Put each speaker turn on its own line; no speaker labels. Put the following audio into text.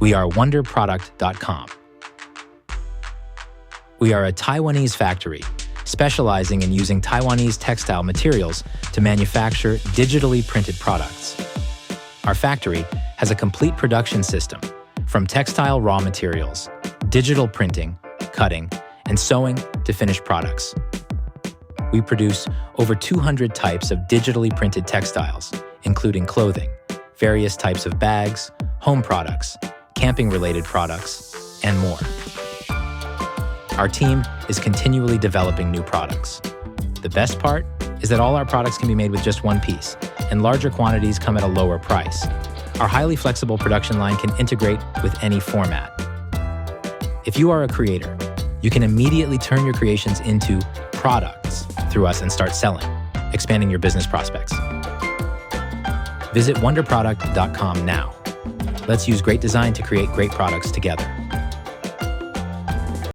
We are wonderproduct.com. We are a Taiwanese factory specializing in using Taiwanese textile materials to manufacture digitally printed products. Our factory has a complete production system, from textile raw materials, digital printing, cutting, and sewing to finished products. We produce over 200 types of digitally printed textiles, including clothing, various types of bags, home products, camping-related products, and more. Our team is continually developing new products. The best part is that all our products can be made with just one piece, and larger quantities come at a lower price. Our highly flexible production line can integrate with any format. If you are a creator, you can immediately turn your creations into products through us and start selling, expanding your business prospects. Visit wonderproduct.com now. Let's use great design to create great products together.